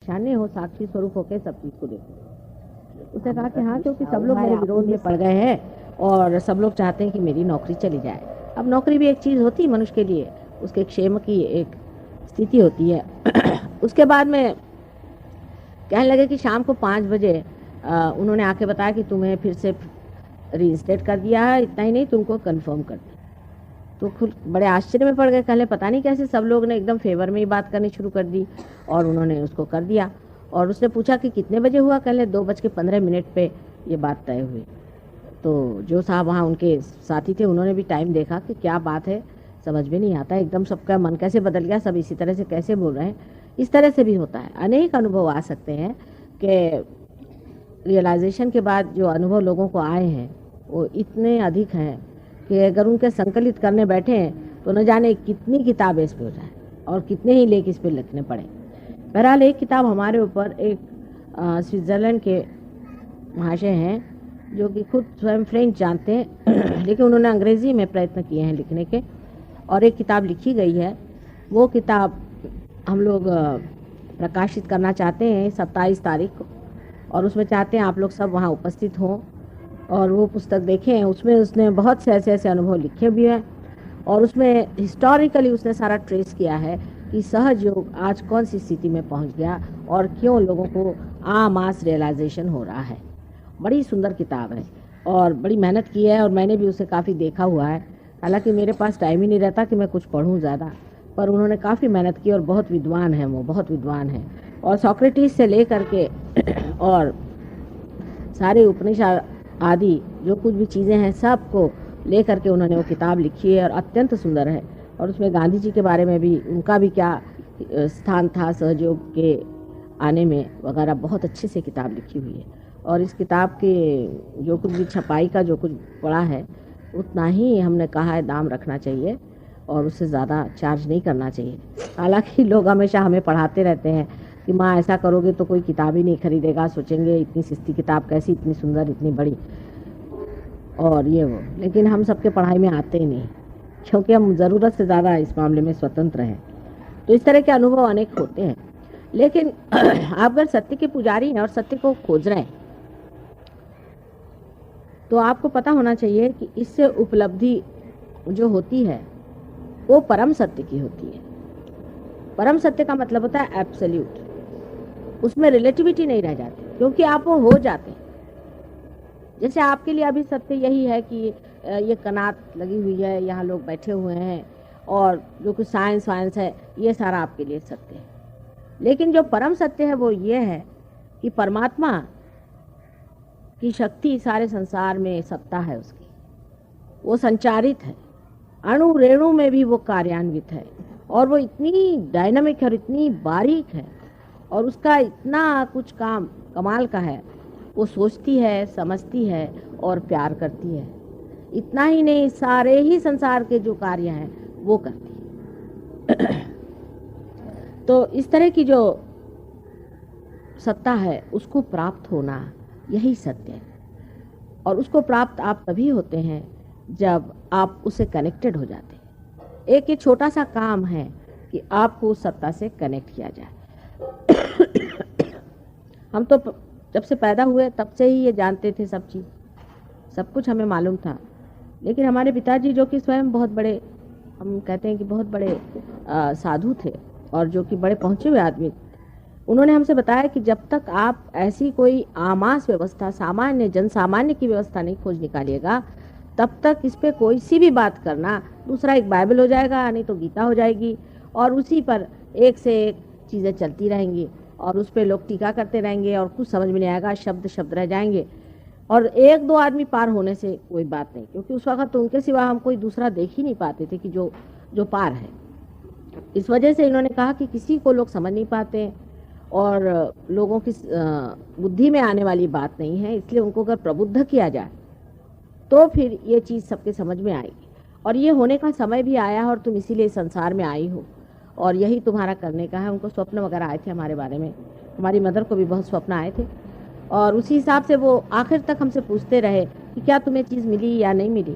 ईशान्य हो, साक्षी स्वरूप होकर सब चीज को देखो। उसने कहा कि हाँ, क्योंकि सब लोग मेरे विरोध में पड़ गए हैं और सब लोग चाहते हैं कि मेरी नौकरी चली जाए। अब नौकरी भी एक चीज होती है मनुष्य के लिए, उसके क्षेम की एक स्थिति होती है। उसके बाद में कहने लगे कि शाम को 5 बजे उन्होंने आके बताया कि तुम्हें फिर से रीइंस्टेट कर दिया है, इतना ही नहीं तुमको कंफर्म कर दिया। तो खुद बड़े आश्चर्य में पड़ गए, कहले पता नहीं कैसे सब लोग ने एकदम फेवर में ही बात करनी शुरू कर दी और उन्होंने उसको कर दिया। और उसने पूछा कि कितने बजे हुआ, कहले 2:15 पे ये बात तय हुई। तो जो साहब वहाँ उनके साथी थे उन्होंने भी टाइम देखा कि क्या बात है, समझ में नहीं आता, एकदम सबका मन कैसे बदल गया, सब इसी तरह से कैसे बोल रहे हैं। इस तरह से भी होता है, अनेक अनुभव आ सकते हैं कि रियलाइजेशन के बाद जो अनुभव लोगों को आए हैं वो इतने अधिक हैं कि अगर उनके संकलित करने बैठे हैं तो न जाने कितनी किताबें इस पर हो जाए और कितने ही लेख इस पर लिखने पड़े। बहरहाल एक किताब हमारे ऊपर एक स्विट्ज़रलैंड के महाशय हैं जो कि खुद स्वयं फ्रेंच जानते हैं लेकिन उन्होंने अंग्रेज़ी में प्रयत्न किए हैं लिखने के, और एक किताब लिखी गई है। वो किताब हम लोग प्रकाशित करना चाहते हैं 27 तारीख को, और उसमें चाहते हैं आप लोग सब वहाँ उपस्थित हों और वो पुस्तक देखें। उसमें उसने बहुत से ऐसे ऐसे अनुभव लिखे भी हैं और उसमें हिस्टोरिकली उसने सारा ट्रेस किया है कि सहज योग आज कौन सी स्थिति में पहुंच गया और क्यों लोगों को मास रियलाइजेशन हो रहा है। बड़ी सुंदर किताब है और बड़ी मेहनत की है और मैंने भी उसे काफ़ी देखा हुआ है। हालांकि मेरे पास टाइम ही नहीं रहता कि मैं कुछ पढ़ूं ज़्यादा, पर उन्होंने काफ़ी मेहनत की और बहुत विद्वान है, वो बहुत विद्वान है। और सोक्रेटिस से लेकर के और सारे उपनिषद आदि जो कुछ भी चीज़ें हैं सब को लेकर के उन्होंने वो किताब लिखी है और अत्यंत सुंदर है। और उसमें गांधी जी के बारे में भी, उनका भी क्या स्थान था सहयोग के आने में वगैरह, बहुत अच्छे से किताब लिखी हुई है। और इस किताब के जो कुछ भी छपाई का जो कुछ पड़ा है उतना ही हमने कहा है दाम रखना चाहिए और उससे ज़्यादा चार्ज नहीं करना चाहिए। हालांकि लोग हमेशा हमें पढ़ाते रहते हैं कि माँ ऐसा करोगे तो कोई किताब ही नहीं खरीदेगा, सोचेंगे इतनी सस्ती किताब कैसी, इतनी सुंदर, इतनी बड़ी, और ये वो। लेकिन हम सबके पढ़ाई में आते ही नहीं क्योंकि हम ज़रूरत से ज़्यादा इस मामले में स्वतंत्र हैं। तो इस तरह के अनुभव अनेक होते हैं। लेकिन आप अगर सत्य के पुजारी हैं और सत्य को खोज रहे हैं तो आपको पता होना चाहिए कि इससे उपलब्धि जो होती है वो परम सत्य की होती है। परम सत्य का मतलब होता है एब्सोल्यूट, उसमें रिलेटिविटी नहीं रह जाती क्योंकि आप वो हो जाते हैं। जैसे आपके लिए अभी सत्य यही है कि ये कनात लगी हुई है, यहाँ लोग बैठे हुए हैं, और जो कुछ साइंस वाइंस है ये सारा आपके लिए सत्य है। लेकिन जो परम सत्य है वो ये है कि परमात्मा की शक्ति सारे संसार में सत्ता है उसकी, वो संचारित है, अणु रेणु में भी वो कार्यान्वित है और वो इतनी डायनामिक है और इतनी बारीक है और उसका इतना कुछ काम कमाल का है। वो सोचती है, समझती है और प्यार करती है। इतना ही नहीं, सारे ही संसार के जो कार्य हैं वो करती है। तो इस तरह की जो सत्ता है उसको प्राप्त होना यही सत्य है। और उसको प्राप्त आप तभी होते हैं जब आप उससे कनेक्टेड हो जाते हैं। एक ये छोटा सा काम है कि आपको उस सत्ता से कनेक्ट किया जाए। हम तो जब से पैदा हुए तब से ही ये जानते थे, सब चीज़, सब कुछ हमें मालूम था। लेकिन हमारे पिताजी जो कि स्वयं बहुत बड़े, हम कहते हैं कि बहुत बड़े साधु थे और जो कि बड़े पहुँचे हुए आदमी, उन्होंने हमसे बताया कि जब तक आप ऐसी कोई आमास व्यवस्था, सामान्य जन सामान्य की व्यवस्था नहीं खोज निकालिएगा तब तक इस पे कोई सी भी बात करना, दूसरा एक बाइबल हो जाएगा, नहीं तो गीता हो जाएगी, और उसी पर एक से एक चीज़ें चलती रहेंगी और उस पर लोग टीका करते रहेंगे और कुछ समझ में नहीं आएगा, शब्द शब्द रह जाएंगे और एक दो आदमी पार होने से कोई बात नहीं, क्योंकि उस वक्त तो उनके सिवा हम कोई दूसरा देख ही नहीं पाते थे कि जो पार है। इस वजह से इन्होंने कहा कि किसी को लोग समझ नहीं पाते और लोगों की बुद्धि में आने वाली बात नहीं है, इसलिए उनको अगर प्रबुद्ध किया जाए तो फिर ये चीज़ सबके समझ में आएगी। और ये होने का समय भी आया है और तुम इसीलिए संसार में आई हो और यही तुम्हारा करने का है। उनको स्वप्न वगैरह आए थे हमारे बारे में, हमारी मदर को भी बहुत स्वप्न आए थे और उसी हिसाब से वो आखिर तक हमसे पूछते रहे कि क्या तुम्हें चीज़ मिली या नहीं मिली।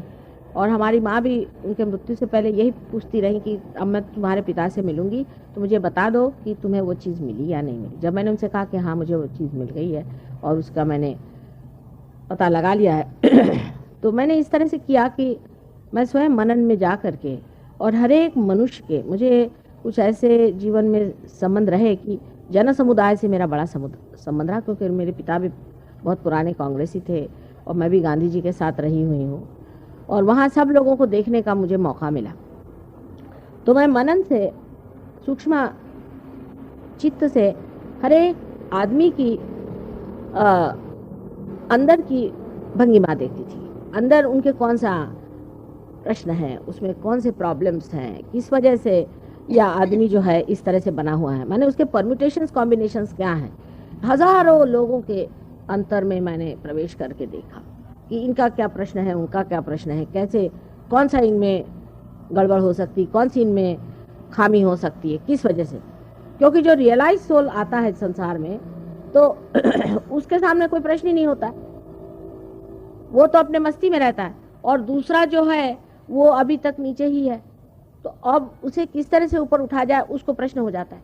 और हमारी माँ भी उनके मृत्यु से पहले यही पूछती रही कि अब मैं तुम्हारे पिता से मिलूंगी तो मुझे बता दो कि तुम्हें वो चीज़ मिली या नहीं मिली। जब मैंने उनसे कहा कि हाँ मुझे वो चीज़ मिल गई है और उसका मैंने पता लगा लिया है तो मैंने इस तरह से किया कि मैं स्वयं मनन में जा करके और हर एक मनुष्य के मुझे कुछ ऐसे जीवन में संबंध रहे कि जन समुदाय से मेरा बड़ा संबंध रहा, क्योंकि मेरे पिता भी बहुत पुराने कांग्रेसी थे और मैं भी गांधी जी के साथ रही हुई हूँ और वहाँ सब लोगों को देखने का मुझे मौका मिला। तो मैं मनन से सूक्ष्म चित्त से हर एक आदमी की अंदर की भंगिमा देखती थी, अंदर उनके कौन सा प्रश्न है, उसमें कौन से प्रॉब्लम्स हैं, किस वजह से या आदमी जो है इस तरह से बना हुआ है। मैंने उसके परम्यूटेशंस कॉम्बिनेशंस क्या हैं, हजारों लोगों के अंतर में मैंने प्रवेश करके देखा कि इनका क्या प्रश्न है, उनका क्या प्रश्न है, कैसे कौन सा इनमें गड़बड़ हो सकती, कौन सी इनमें खामी हो सकती है, किस वजह से। क्योंकि जो रियलाइज सोल आता है संसार में तो उसके सामने कोई प्रश्न ही नहीं होता है, वो तो अपने मस्ती में रहता है और दूसरा जो है वो अभी तक नीचे ही है। तो अब उसे किस तरह से ऊपर उठा जाए उसको प्रश्न हो जाता है,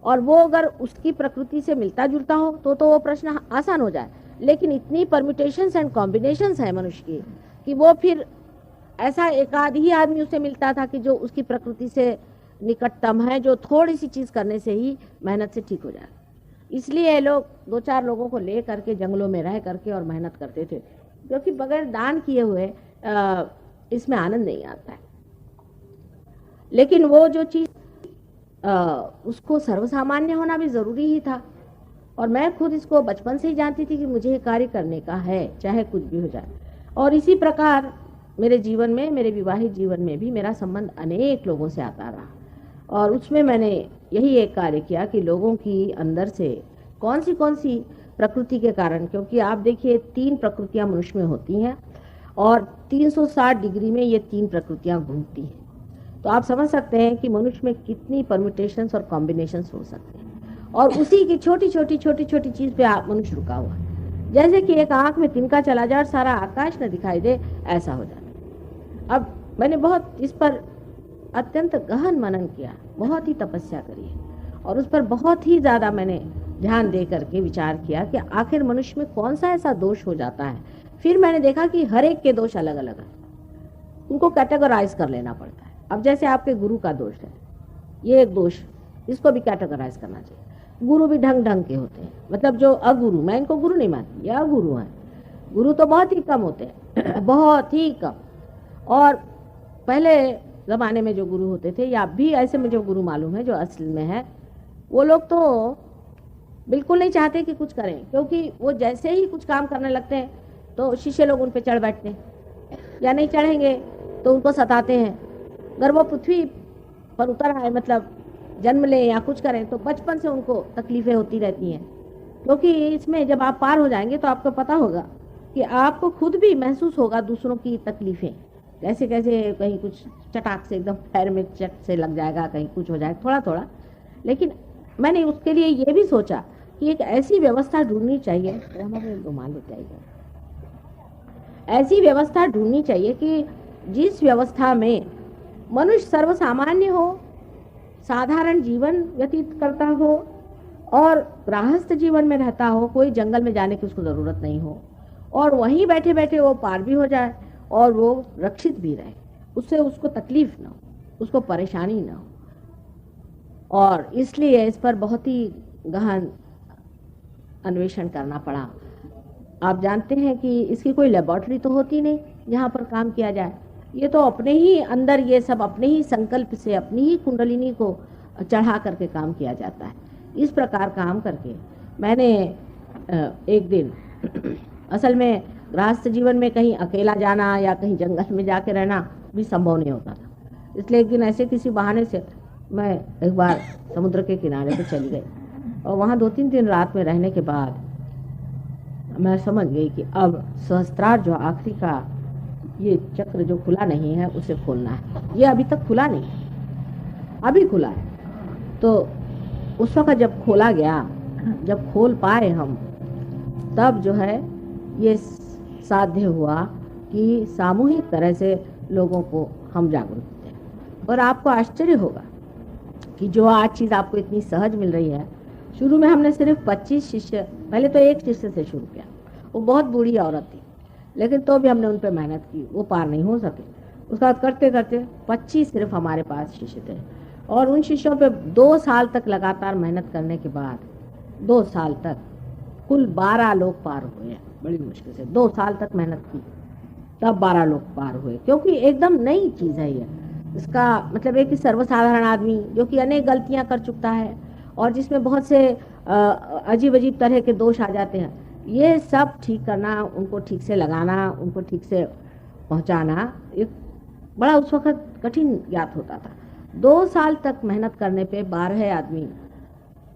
और वो अगर उसकी प्रकृति से मिलता जुलता हो तो वो प्रश्न आसान हो जाए। लेकिन इतनी परम्यूटेशंस एंड कॉम्बिनेशंस है मनुष्य की कि वो फिर ऐसा एक आध ही आदमी उसे मिलता था कि जो उसकी प्रकृति से निकटतम है, जो थोड़ी सी चीज़ करने से ही मेहनत से ठीक हो जाए। इसलिए ये लोग दो चार लोगों को ले करके जंगलों में रह करके और मेहनत करते थे, क्योंकि बगैर दान किए हुए इसमें आनंद नहीं आता है। लेकिन वो जो चीज़ उसको सर्वसामान्य होना भी ज़रूरी ही था, और मैं खुद इसको बचपन से ही जानती थी कि मुझे ये कार्य करने का है, चाहे कुछ भी हो जाए। और इसी प्रकार मेरे जीवन में, मेरे विवाहित जीवन में भी मेरा संबंध अनेक लोगों से आता रहा, और उसमें मैंने यही एक कार्य किया कि लोगों की अंदर से कौन सी प्रकृति के कारण, क्योंकि आप देखिए 3 प्रकृतियां मनुष्य में होती हैं और 360 डिग्री में ये 3 प्रकृतियां घूमती हैं। तो आप समझ सकते हैं कि मनुष्य में कितनी परम्यूटेशंस और कॉम्बिनेशंस हो सकते हैं, और उसी की छोटी छोटी चीज़ पे आप मनुष्य रुका हुआ है। जैसे कि एक आँख में तिनका चला जाए और सारा आकाश न दिखाई दे, ऐसा हो जाता है। अब मैंने बहुत इस पर अत्यंत गहन मनन किया, बहुत ही तपस्या करी है, और उस पर बहुत ही ज़्यादा मैंने ध्यान दे करके विचार किया कि आखिर मनुष्य में कौन सा ऐसा दोष हो जाता है। फिर मैंने देखा कि हर एक के दोष अलग अलग हैं, उनको कैटेगराइज कर लेना पड़ता है। अब जैसे आपके गुरु का दोष है, ये एक दोष, इसको भी कैटेगराइज करना चाहिए। गुरु भी ढंग ढंग के होते हैं, मतलब जो अगुरु, मैं इनको गुरु नहीं मानती, ये अगुरु हैं। गुरु तो बहुत ही कम होते हैं बहुत ही कम। और पहले ज़माने में जो गुरु होते थे, या भी ऐसे मुझे गुरु मालूम है जो असल में है, वो लोग तो बिल्कुल नहीं चाहते कि कुछ करें, क्योंकि वो जैसे ही कुछ काम करने लगते हैं तो शिष्य लोग उन पे चढ़ बैठते हैं, या नहीं चढ़ेंगे तो उनको सताते हैं। अगर वो पृथ्वी पर उतर आए, मतलब जन्म लें या कुछ करें, तो बचपन से उनको तकलीफ़ें होती रहती हैं। क्योंकि इसमें जब आप पार हो जाएंगे तो आपको पता होगा कि आपको खुद भी महसूस होगा दूसरों की तकलीफ़ें, कैसे कैसे कहीं कुछ चटाक से एकदम पैर में चट से लग जाएगा, कहीं कुछ हो जाएगा थोड़ा थोड़ा। लेकिन मैंने उसके लिए ये भी सोचा कि एक ऐसी व्यवस्था ढूंढनी चाहिए, हमारे रुमाल लेते आइए, ऐसी व्यवस्था ढूंढनी चाहिए कि जिस व्यवस्था में मनुष्य सर्वसामान्य हो, साधारण जीवन व्यतीत करता हो और गृहस्थ जीवन में रहता हो, कोई जंगल में जाने की उसको ज़रूरत नहीं हो, और वहीं बैठे बैठे वो पार भी हो जाए और वो रक्षित भी रहे, उससे उसको तकलीफ ना हो, उसको परेशानी ना हो। और इसलिए इस पर बहुत ही गहन अन्वेषण करना पड़ा। आप जानते हैं कि इसकी कोई लेबोरेटरी तो होती नहीं जहाँ पर काम किया जाए, ये तो अपने ही अंदर ये सब अपने ही संकल्प से अपनी ही कुंडलिनी को चढ़ा करके काम किया जाता है। इस प्रकार काम करके मैंने एक दिन असल में गृहस्थ जीवन में कहीं अकेला जाना या कहीं जंगल में जाके रहना भी संभव नहीं होता था, इसलिए एक दिन ऐसे किसी बहाने से मैं एक बार समुद्र के किनारे पे चली गई, और वहाँ 2-3 दिन रात में रहने के बाद मैं समझ गई कि अब सहस्त्रार जो आखिरी का ये चक्र जो खुला नहीं है उसे खोलना है। ये अभी तक खुला नहीं, अभी खुला है। तो उस वक्त जब खोला गया, जब खोल पाए हम, तब जो है ये साध्य हुआ कि सामूहिक तरह से लोगों को हम जागरूक करते हैं। और आपको आश्चर्य होगा कि जो आज चीज़ आपको इतनी सहज मिल रही है, शुरू में हमने सिर्फ 25 शिष्य, पहले तो एक शिष्य से शुरू किया, वो बहुत बूढ़ी औरत थी, लेकिन तो भी हमने उन पर मेहनत की, वो पार नहीं हो सके। उसके बाद करते करते 25 सिर्फ हमारे पास शिष्य थे, और उन शिष्यों पे 2 साल तक लगातार मेहनत करने के बाद 2 साल तक कुल 12 लोग पार हुए हैं। बड़ी मुश्किल से 2 साल तक मेहनत की, तब 12 लोग पार हुए, क्योंकि एकदम नई चीज़ है ये। इसका मतलब है कि सर्वसाधारण आदमी जो कि अनेक गलतियां कर चुका है और जिसमें बहुत से अजीब अजीब तरह के दोष आ जाते हैं, ये सब ठीक करना, उनको ठीक से लगाना, उनको ठीक से पहुंचाना एक बड़ा उस वक्त कठिन ज्ञात होता था। 2 साल तक मेहनत करने पे 12 आदमी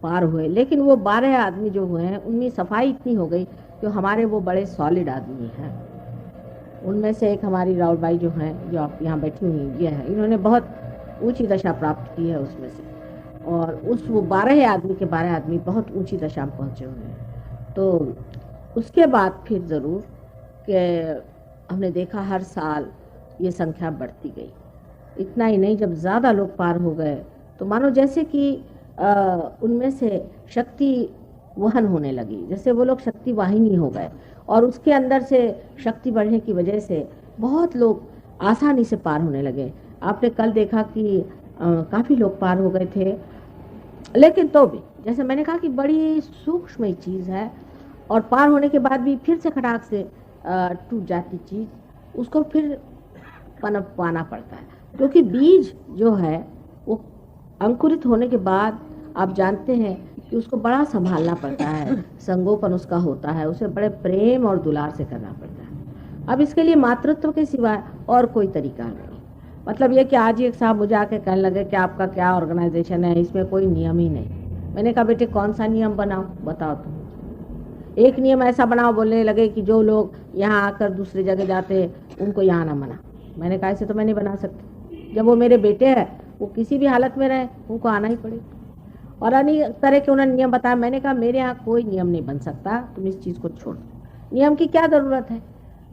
पार हुए, लेकिन वो 12 आदमी जो हुए हैं उनमें सफाई इतनी हो गई कि हमारे वो बड़े सॉलिड आदमी हैं। उनमें से एक हमारी राउल बाई जो हैं, जो आप यहाँ बैठी हुई ये है, इन्होंने बहुत ऊंची दशा प्राप्त की है उसमें से, और उस वो 12 आदमी के 12 आदमी बहुत ऊंची दशा में पहुँचे हुए हैं। तो उसके बाद फिर ज़रूर कि हमने देखा हर साल ये संख्या बढ़ती गई। इतना ही नहीं, जब ज़्यादा लोग पार हो गए तो मानो जैसे कि उनमें से शक्ति वहन होने लगी, जैसे वो लोग शक्ति वाहिनी हो गए, और उसके अंदर से शक्ति बढ़ने की वजह से बहुत लोग आसानी से पार होने लगे। आपने कल देखा कि काफ़ी लोग पार हो गए थे, लेकिन तो भी जैसे मैंने कहा कि बड़ी सूक्ष्म चीज़ है, और पार होने के बाद भी फिर से खटाक से टूट जाती चीज़, उसको फिर पनप पाना पड़ता है, क्योंकि बीज जो है वो अंकुरित होने के बाद आप जानते हैं कि उसको बड़ा संभालना पड़ता है, संगोपन उसका होता है, उसे बड़े प्रेम और दुलार से करना पड़ता है। अब इसके लिए मातृत्व के सिवाय और कोई तरीका नहीं। मतलब ये कि आज ही एक साहब मुझे आके कहने लगे कि आपका क्या ऑर्गेनाइजेशन है, इसमें कोई नियम ही नहीं। मैंने कहा बेटे कौन सा नियम बनाओ, बताओ तुम। एक नियम ऐसा बनाओ, बोलने लगे कि जो लोग यहाँ आकर दूसरी जगह जाते उनको यहाँ ना मना। मैंने कहा ऐसे तो मैं नहीं बना सकती, जब वो मेरे बेटे हैं, वो किसी भी हालत में रहे उनको आना ही पड़ेगा। और अनेक तरह के उन्होंने नियम बताया। मैंने कहा मेरे यहाँ कोई नियम नहीं बन सकता, तुम इस चीज़ को छोड़ दो। नियम की क्या ज़रूरत है?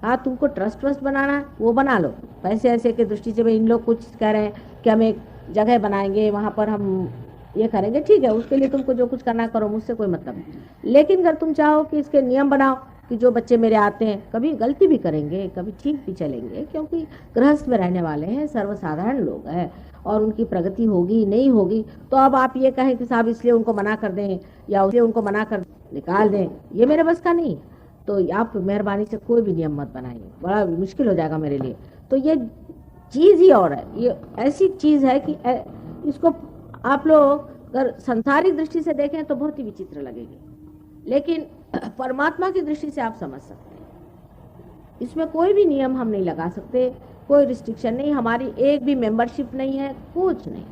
हाँ, तुमको ट्रस्ट व्रस्ट बनाना है वो बना लो, पैसे ऐसे की दृष्टि से भाई इन लोग कुछ कह रहे हैं कि हम एक जगह बनाएंगे, वहाँ पर हम ये करेंगे, ठीक है, उसके लिए तुमको जो कुछ करना करो, मुझसे कोई मतलब नहीं। लेकिन अगर तुम चाहो कि इसके नियम बनाओ कि जो बच्चे मेरे आते हैं कभी गलती भी करेंगे, कभी ठीक भी चलेंगे, क्योंकि गृहस्थ में रहने वाले हैं, सर्वसाधारण लोग हैं, और उनकी प्रगति होगी नहीं होगी, तो अब आप ये कहें कि साहब इसलिए उनको मना कर दें या इसलिए उनको मना कर निकाल दें, ये मेरे बस का नहीं। तो आप मेहरबानी से कोई भी नियम मत बनाइए, बड़ा मुश्किल हो जाएगा मेरे लिए। तो ये चीज़ ही और है, ये ऐसी चीज़ है कि इसको आप लोग अगर संसारिक दृष्टि से देखें तो बहुत ही विचित्र लगेगी, लेकिन परमात्मा की दृष्टि से आप समझ सकते हैं। इसमें कोई भी नियम हम नहीं लगा सकते, कोई रिस्ट्रिक्शन नहीं, हमारी एक भी मेंबरशिप नहीं है, कुछ नहीं।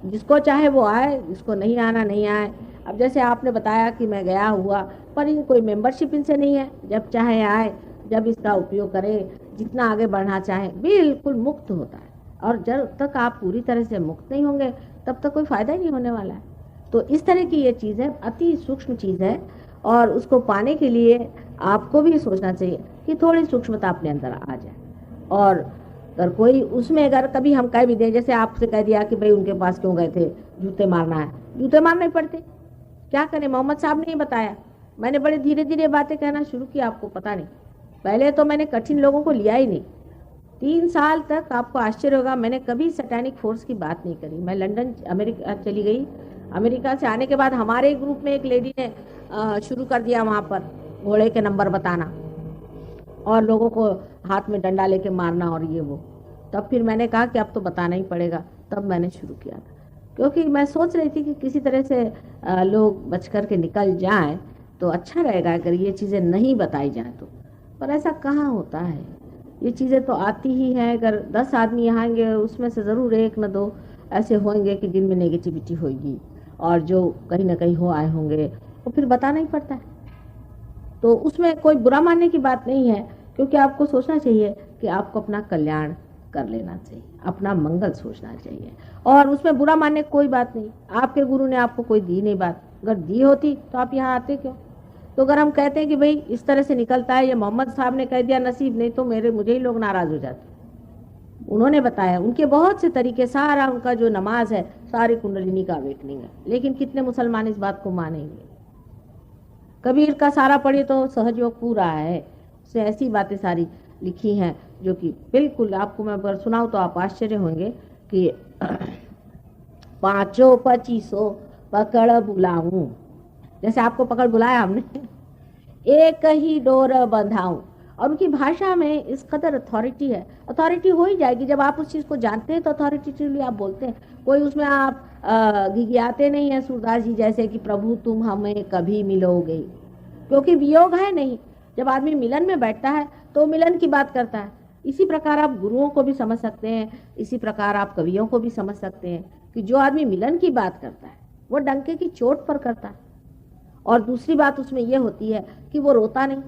जिसको चाहे वो आए, जिसको नहीं आना नहीं आए। अब जैसे आपने बताया कि मैं गया हुआ, पर इन कोई मेंबरशिप इनसे नहीं है, जब चाहे आए, जब इसका उपयोग करे, जितना आगे बढ़ना चाहे, बिल्कुल मुक्त होता है। और जब तक आप पूरी तरह से मुक्त नहीं होंगे तब तक कोई फायदा ही नहीं होने वाला है। तो इस तरह की ये चीज़ है, अति सूक्ष्म चीज़ है, और उसको पाने के लिए आपको भी सोचना चाहिए कि थोड़ी सूक्ष्मता अपने अंदर आ जाए। और अगर कोई उसमें अगर कभी हम कह भी दें, जैसे आपसे कह दिया कि भाई उनके पास क्यों गए थे, जूते मारना है, जूते मारने पड़ते, क्या करें, मोहम्मद साहब ने ही बताया। मैंने बड़े धीरे धीरे बातें कहना शुरू किया, आपको पता नहीं, पहले तो मैंने कठिन लोगों को लिया ही नहीं। 3 साल तक आपको आश्चर्य होगा, मैंने कभी सैटेनिक फोर्स की बात नहीं करी। मैं लंदन अमेरिका चली गई, अमेरिका से आने के बाद हमारे ग्रुप में एक लेडी ने शुरू कर दिया वहाँ पर घोड़े के नंबर बताना और लोगों को हाथ में डंडा लेके मारना और ये वो। तब फिर मैंने कहा कि अब तो बताना ही पड़ेगा, तब मैंने शुरू किया था, क्योंकि मैं सोच रही थी कि किसी तरह से लोग बच कर के निकल जाएं तो अच्छा रहेगा अगर ये चीज़ें नहीं बताई जाएं तो। पर ऐसा कहाँ होता है, ये चीज़ें तो आती ही हैं। अगर 10 आदमी यहाँ आएंगे, उसमें से ज़रूर 1 न 2 ऐसे होंगे कि जिनमें नेगेटिविटी होगी, और जो कहीं ना कहीं हो आए होंगे, वो फिर बताना ही पड़ता है। तो उसमें कोई बुरा मानने की बात नहीं है, क्योंकि आपको सोचना चाहिए कि आपको अपना कल्याण कर लेना चाहिए, अपना मंगल सोचना चाहिए, और उसमें बुरा मानने की कोई बात नहीं। आपके गुरु ने आपको कोई दी नहीं बात, अगर दी होती तो आप यहाँ आते क्यों? तो अगर हम कहते हैं कि भाई इस तरह से निकलता है, ये मोहम्मद साहब ने कह दिया नसीब नहीं, तो मुझे ही लोग नाराज हो जाते। उन्होंने बताया उनके बहुत से तरीके, सारा उनका जो नमाज है सारी कुंडलिनी का अवेकनिंग है। लेकिन कितने मुसलमान इस बात को मानेंगे? कबीर का सारा पढ़िए तो सहजयोग पूरा है, उससे ऐसी बातें सारी लिखी हैं जो कि बिल्कुल आपको मैं अगर सुनाऊं तो आप आश्चर्य होंगे कि 5-25 पकड़ बुलाऊं, जैसे आपको पकड़ बुलाया हमने, एक ही डोर बंधाऊं। और उनकी भाषा में इस कदर अथॉरिटी है। अथॉरिटी हो ही जाएगी जब आप उस चीज़ को जानते हैं, तो अथॉरिटेटिवली आप बोलते हैं। कोई उसमें आप घिघियाते नहीं हैं सूरदास जी जैसे कि प्रभु तुम हमें कभी मिलोगे, क्योंकि वियोग है नहीं। जब आदमी मिलन में बैठता है तो मिलन की बात करता है। इसी प्रकार आप गुरुओं को भी समझ सकते हैं, इसी प्रकार आप कवियों को भी समझ सकते हैं कि जो आदमी मिलन की बात करता है वो डंके की चोट पर करता है। और दूसरी बात उसमें यह होती है कि वो रोता नहीं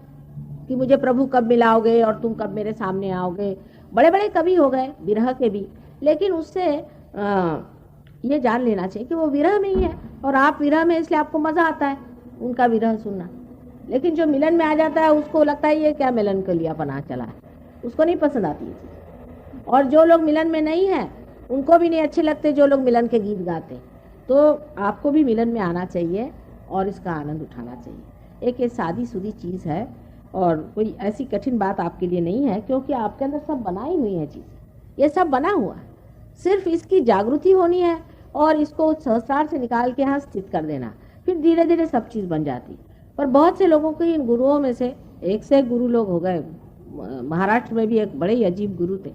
कि मुझे प्रभु कब मिलाओगे और तुम कब मेरे सामने आओगे। बड़े बड़े कवि हो गए विरह के भी, लेकिन उससे ये जान लेना चाहिए कि वो विरह में ही है और आप विरह में, इसलिए आपको मजा आता है उनका विरह सुनना। लेकिन जो मिलन में आ जाता है उसको लगता है ये क्या मिलन के लिए पनाह चला है, उसको नहीं पसंद आती है चीज़। और जो लोग मिलन में नहीं है उनको भी नहीं अच्छे लगते जो लोग मिलन के गीत गाते। तो आपको भी मिलन में आना चाहिए और इसका आनंद उठाना चाहिए। एक ये सादी सुदी चीज़ है और कोई ऐसी कठिन बात आपके लिए नहीं है, क्योंकि आपके अंदर सब बनाई हुई है चीज़, ये सब बना हुआ है। सिर्फ इसकी जागृति होनी है और इसको सहस्रार से निकाल के यहाँ स्थित कर देना, फिर धीरे धीरे सब चीज़ बन जाती। पर बहुत से लोगों के इन गुरुओं में से एक से एक गुरु लोग हो गए। महाराष्ट्र में भी एक बड़े ही अजीब गुरु थे,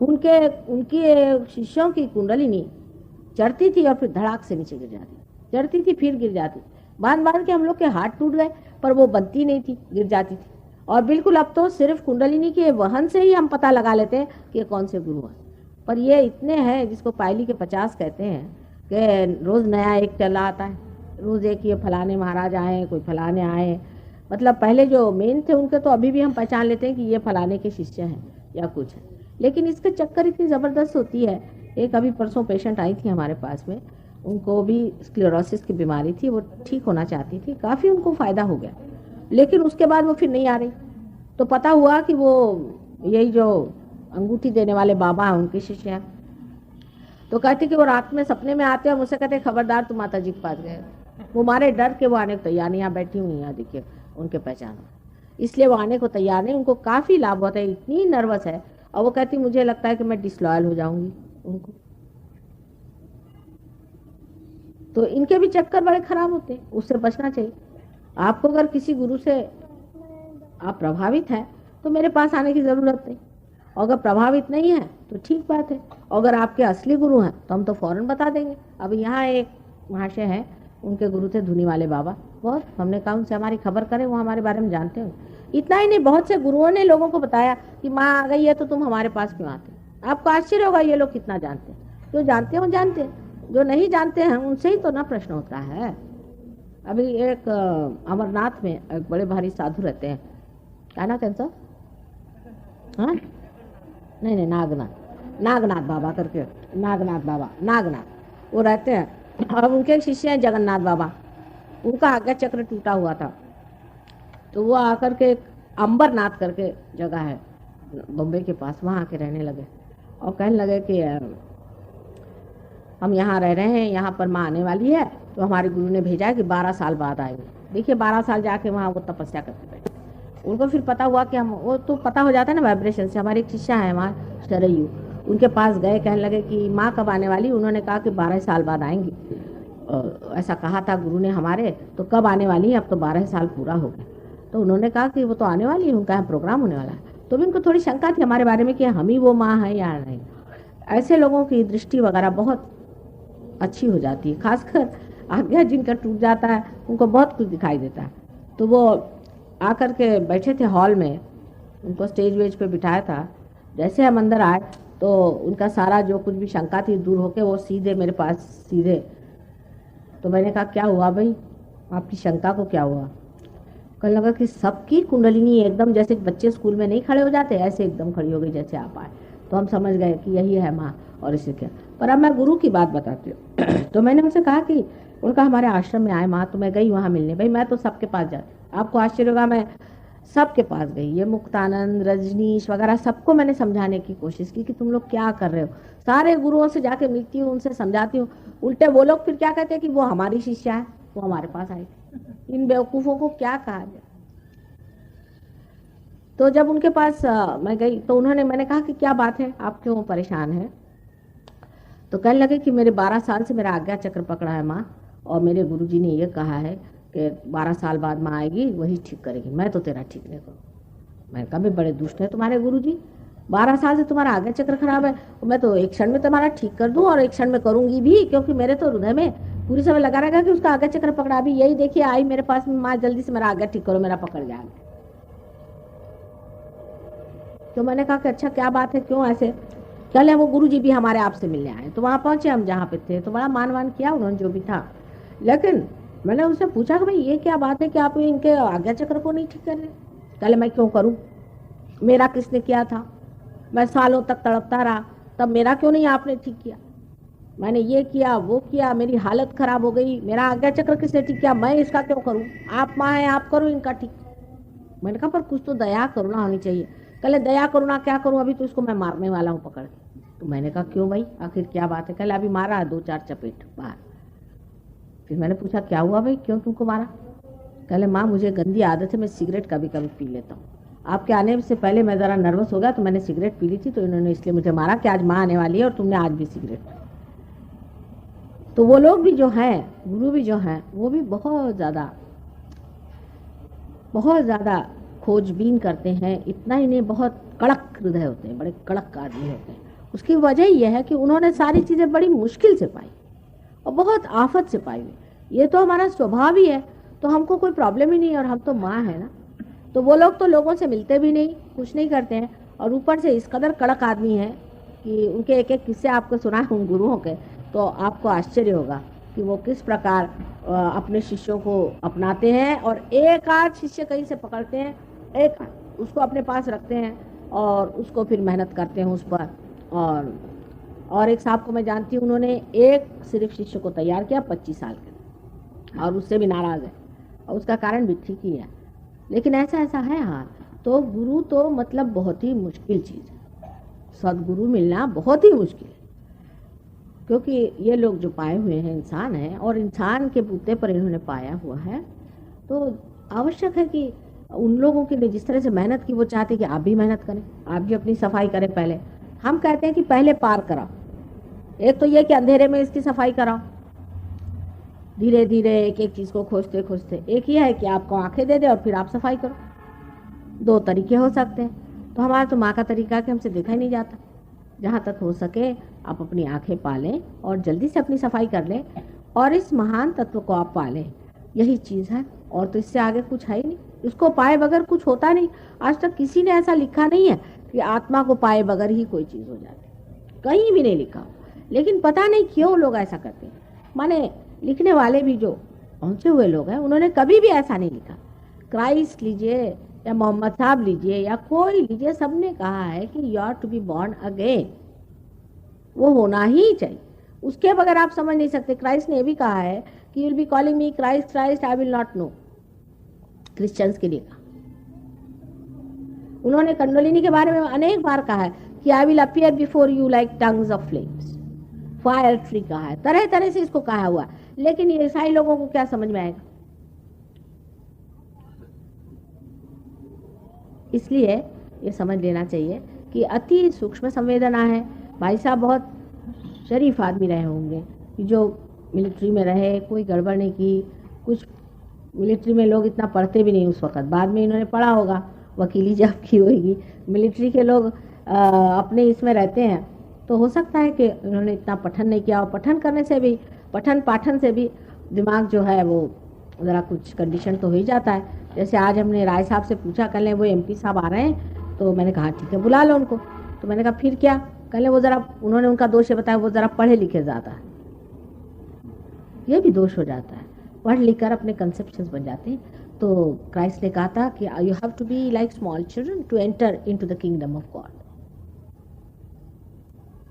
उनके शिष्यों की कुंडलिनी चढ़ती थी और फिर धड़ाक से नीचे गिर जाती, चढ़ती थी फिर गिर जाती। बांध बांध के हम लोग के हाथ टूट गए, पर वो बनती नहीं थी, गिर जाती थी। और बिल्कुल अब तो सिर्फ कुंडलिनी के वहन से ही हम पता लगा लेते हैं कि ये कौन से गुरु हैं। पर ये इतने हैं जिसको पायली के 50 कहते हैं कि रोज़ नया एक चला आता है, रोज़ एक ये फलाने महाराज आए, कोई फलाने आए। मतलब पहले जो मेन थे उनके तो अभी भी हम पहचान लेते हैं कि ये फलाने के शिष्य हैं या कुछ है। लेकिन इसके चक्कर इतनी ज़बरदस्त होती है। एक अभी परसों पेशेंट आई थी हमारे पास में, उनको भी स्क्लेरोसिस की बीमारी थी, वो ठीक होना चाहती थी, काफ़ी उनको फ़ायदा हो गया, लेकिन उसके बाद वो फिर नहीं आ रही। तो पता हुआ कि वो यही जो अंगूठी देने वाले बाबा हैं उनके शिष्य हैं। तो कहते कि वो रात में सपने में आते हैं, मुझसे कहते खबरदार तुम माता जी के पास गए। वो मारे डर के वो आने को तैयार नहीं, यहाँ बैठी हुई यहाँ देखिए उनके पहचानो, इसलिए वो आने को तैयार नहीं। उनको काफ़ी लाभ होता है, इतनी नर्वस है। और वो कहती मुझे लगता है कि मैं डिसलॉयल हो जाऊंगी उनको। तो इनके भी चक्कर बड़े खराब होते हैं, उससे बचना चाहिए। आपको अगर किसी गुरु से आप प्रभावित हैं तो मेरे पास आने की ज़रूरत नहीं, और अगर प्रभावित नहीं है तो ठीक बात है। और अगर आपके असली गुरु हैं तो हम तो फ़ौरन बता देंगे। अब यहाँ एक महाशय हैं, उनके गुरु थे धुनी वाले बाबा, बहुत हमने कहा उनसे हमारी खबर करें, वो हमारे बारे में जानते हो। इतना ही नहीं, बहुत से गुरुओं ने लोगों को बताया कि माँ आ गई है तो तुम हमारे पास क्यों आते। आपको आश्चर्य होगा ये लोग कितना जानते हैं। जो जानते हैं वो जानते हैं, जो नहीं जानते हैं उनसे ही तो ना प्रश्न होता है। अभी एक अमरनाथ में एक बड़े भारी साधु रहते हैं, क्या ना कैंसर, हाँ नहीं नागनाथ बाबा करके, नागनाथ बाबा, नागनाथ वो रहते हैं। और उनके शिष्य हैं जगन्नाथ बाबा। उनका आज्ञा चक्र टूटा हुआ था, तो वो आकर के अंबरनाथ करके जगह है बम्बई के पास, वहाँ आके रहने लगे और कहने लगे कि हम यहाँ रह रहे हैं, यहाँ पर माँ आने वाली है, तो हमारे गुरु ने भेजा है कि 12 साल बाद आएंगे। देखिए 12 साल जाके वहाँ वो तपस्या करते बैठे। उनको फिर पता हुआ कि हम, वो तो पता हो जाता है ना वाइब्रेशन से। हमारे एक शिष्या है वहाँ शरयू, उनके पास गए, कहने लगे कि माँ कब आने वाली। उन्होंने कहा कि 12 साल बाद आएंगी, ऐसा कहा था गुरु ने हमारे, तो कब आने वाली है, अब तो 12 साल पूरा हो गया। तो उन्होंने कहा कि वो तो आने वाली है, उनका यहाँ प्रोग्राम होने वाला है। तो भी उनको थोड़ी शंका थी हमारे बारे में कि हम ही वो माँ है या नहीं। ऐसे लोगों की दृष्टि वगैरह बहुत अच्छी हो जाती है, खासकर आज्ञा जिनका टूट जाता है उनको बहुत कुछ दिखाई देता है। तो वो आकर के बैठे थे हॉल में, उनको स्टेज वेज पे बिठाया था। जैसे हम अंदर आए तो उनका सारा जो कुछ भी शंका थी दूर होके वो सीधे मेरे पास सीधे। तो मैंने कहा क्या हुआ भाई, आपकी शंका को क्या हुआ। कहने लगा कि सबकी कुंडलिनी एकदम जैसे बच्चे स्कूल में नहीं खड़े हो जाते, ऐसे एकदम खड़ी हो गई जैसे आप आए। तो हम समझ गए कि यही है माँ और इसे क्या। पर अब मैं गुरु की बात बताती हूँ। तो मैंने उनसे कहा कि उनका हमारे आश्रम में आए माँ, तो मैं गई वहाँ मिलने। भाई मैं तो सबके पास जाती, आपको आश्चर्य होगा, मैं सबके पास गई, ये मुक्तानंद, रजनीश वगैरह, सबको मैंने समझाने की कोशिश की कि तुम लोग क्या कर रहे हो। सारे गुरुओं से जाके मिलती हूँ, उनसे समझाती हूँ। उल्टे वो लोग फिर क्या कहते हैं कि वो हमारी शिष्या है, वो हमारे पास आई थी। इन बेवकूफ़ों को क्या कहा जाए। तो जब उनके पास मैं गई तो उन्होंने, मैंने कहा कि क्या बात है, आप क्यों परेशान हैं। तो कहने लगे कि मेरे 12 साल से मेरा आज्ञा चक्र पकड़ा है माँ, और मेरे गुरुजी ने ये कहा है कि 12 साल बाद माँ आएगी, वही ठीक करेगी, मैं तो तेरा ठीक नहीं करूँ। मैंने कहा भी बड़े दुष्ट है तुम्हारे गुरुजी, 12 साल से तुम्हारा आज्ञा चक्र खराब है, मैं तो एक क्षण में तुम्हारा ठीक कर दूँ, और एक क्षण में करूँगी भी, क्योंकि मेरे तो हृदय में पूरी समय लगा रहेगा कि उसका आज्ञा चक्र पकड़ा। अभी यही देखिए आई मेरे पास में, माँ जल्दी से मेरा आज्ञा ठीक करो, मेरा पकड़ जाएगा। तो मैंने कहा कि अच्छा क्या बात है, क्यों ऐसे। कल वो गुरुजी भी हमारे आपसे मिलने आए, तो वहाँ पहुंचे हम जहाँ पे थे, तो बड़ा मान किया उन्होंने जो भी था। लेकिन मैंने उनसे पूछा कि भाई ये क्या बात है कि आप इनके आज्ञा चक्र को नहीं ठीक कर रहे। कल मैं क्यों करूँ, मेरा किसने किया था, मैं सालों तक तड़पता रहा, तब मेरा क्यों नहीं आपने ठीक किया। मैंने ये किया वो किया, मेरी हालत खराब हो गई, मेरा आज्ञा चक्र किसने ठीक किया, मैं इसका क्यों करूँ, आप माँ हैं आप करो इनका ठीक। मैंने कहा पर कुछ तो दया करुणा होनी चाहिए। कल दया करुणा क्या करूँ, अभी तो इसको मैं मारने वाला हूँ पकड़ के। तो मैंने कहा क्यों भाई, आखिर क्या बात है। कल अभी मारा 2-4 चपेट बाहर। फिर मैंने पूछा क्या हुआ भाई, क्यों तुमको मारा। कहले माँ मुझे गंदी आदत है, मैं सिगरेट कभी कभी पी लेता हूँ, आपके आने से पहले मैं ज़रा नर्वस हो गया तो मैंने सिगरेट पी ली थी, तो इन्होंने इसलिए मुझे मारा कि आज माँ आने वाली है और तुमने आज भी सिगरेट पी। तो वो लोग भी जो हैं, गुरु भी जो हैं, वो भी बहुत ज़्यादा खोजबीन करते हैं। इतना ही नहीं, बहुत कड़क हृदय होते हैं, बड़े कड़क आदमी होते हैं। उसकी वजह यह है कि उन्होंने सारी चीज़ें बड़ी मुश्किल से पाई और बहुत आफत से पाई। ये तो हमारा स्वभाव ही है, तो हमको कोई प्रॉब्लम ही नहीं है, और हम तो माँ है ना। तो वो लोग तो लोगों से मिलते भी नहीं, कुछ नहीं करते हैं, और ऊपर से इस कदर कड़क आदमी है कि उनके एक एक किस्से आपको सुना उन गुरुओं के, तो आपको आश्चर्य होगा कि वो किस प्रकार अपने शिष्यों को अपनाते हैं, और एक आध शिष्य कहीं से पकड़ते हैं, एक आध उसको अपने पास रखते हैं और उसको फिर मेहनत करते हैं उस पर। और एक साहब को मैं जानती हूँ, उन्होंने एक सिर्फ शिष्य को तैयार किया 25 साल के, और उससे भी नाराज़ है, और उसका कारण भी ठीक ही है। लेकिन ऐसा है हाँ। तो गुरु तो मतलब बहुत ही मुश्किल चीज़ है, सदगुरु मिलना बहुत ही मुश्किल है, क्योंकि ये लोग जो पाए हुए हैं इंसान हैं, और इंसान के बूते पर इन्होंने पाया हुआ है। तो आवश्यक है कि उन लोगों के लिए जिस तरह से मेहनत की, वो चाहते कि आप भी मेहनत करें, आप भी अपनी सफाई करें। पहले हम कहते हैं कि पहले पार कराओ, एक तो ये कि अंधेरे में इसकी सफाई कराओ, धीरे धीरे एक एक चीज़ को खोजते खोजते। एक ही है कि आपको आंखें दे दे और फिर आप सफाई करो। 2 तरीके हो सकते हैं। तो हमारा तो माँ का तरीका है कि हमसे देखा ही नहीं जाता। जहाँ तक हो सके आप अपनी आंखें पालें और जल्दी से अपनी सफाई कर लें, और इस महान तत्व को आप पालें, यही चीज़ है। और तो इससे आगे कुछ है ही नहीं, इसको पाए बगैर कुछ होता नहीं। आज तक किसी ने ऐसा लिखा नहीं है कि आत्मा को पाए बगैर ही कोई चीज़ हो जाती, कहीं भी नहीं लिखा। लेकिन पता नहीं क्यों लोग ऐसा करते हैं। माने लिखने वाले भी जो पहुँचे हुए लोग हैं, उन्होंने कभी भी ऐसा नहीं लिखा। क्राइस्ट लीजिए या मोहम्मद साहब लीजिए या कोई लीजिए, सबने कहा है कि you are to be born again, वो होना ही चाहिए, उसके बगैर आप समझ नहीं सकते। क्राइस्ट ने भी कहा है कि you will be calling me Christ Christ, I will not know. Christians के लिए कहा। उन्होंने कंडोलिनी के बारे में अनेक बार कहा है कि I will appear before you like tongues of flames, fire tree कहा है, तरह तरह से इसको कहा हुआ। लेकिन ये ईसाई लोगों को क्या समझ में आएगा। इसलिए ये समझ लेना चाहिए कि अति सूक्ष्म संवेदना है। भाई साहब बहुत शरीफ आदमी रहे होंगे कि जो मिलिट्री में रहे, कोई गड़बड़ नहीं की। कुछ मिलिट्री में लोग इतना पढ़ते भी नहीं उस वक्त, बाद में इन्होंने पढ़ा होगा, वकीली जब की होगी। मिलिट्री के लोग अपने इसमें रहते हैं, तो हो सकता है कि उन्होंने इतना पठन नहीं किया, और पठन करने से भी, पठन पाठन से भी दिमाग जो है वो ज़रा कुछ कंडीशन तो हो ही जाता है। जैसे आज हमने राय साहब से पूछा, कल वो MP साहब आ रहे हैं, तो मैंने कहा ठीक है बुला लो उनको। तो मैंने कहा फिर क्या, कल वो ज़रा, उन्होंने उनका दोष बताया, वो ज़रा पढ़े लिखे ज़्यादा है। ये भी दोष हो जाता है, पढ़ लिख कर अपने कंसेप्शंस बन जाते हैं। तो क्राइस्ट ने कहा था कि you have to be like small children to enter into the kingdom of God.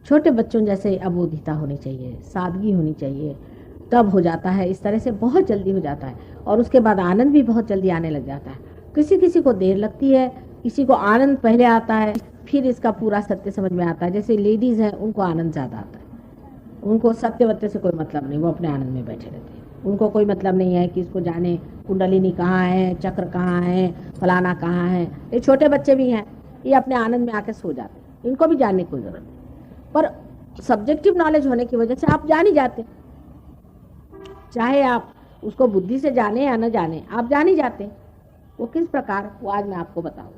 छोटे बच्चों जैसे अबोधिता होनी चाहिए, सादगी होनी चाहिए, तब हो जाता है, इस तरह से बहुत जल्दी हो जाता है। और उसके बाद आनंद भी बहुत जल्दी आने लग जाता है। किसी किसी को देर लगती है, किसी को आनंद पहले आता है, फिर इसका पूरा सत्य समझ में आता है। जैसे लेडीज हैं, उनको आनंद ज़्यादा आता है, उनको सत्य वत्य से कोई मतलब नहीं, वो अपने आनंद में बैठे रहते हैं। उनको कोई मतलब नहीं है कि इसको जाने कुंडलिनी कहाँ है, चक्र कहाँ है, फलाना कहाँ है। ये छोटे बच्चे भी हैं, ये अपने आनंद में आके सो जाते हैं, इनको भी जानने की कोई जरूरत नहीं। पर सब्जेक्टिव नॉलेज होने की वजह से आप जान ही जाते, चाहे आप उसको बुद्धि से जाने या न जाने, आप जान ही जाते। वो किस प्रकार, वो आज मैं आपको बताऊँ।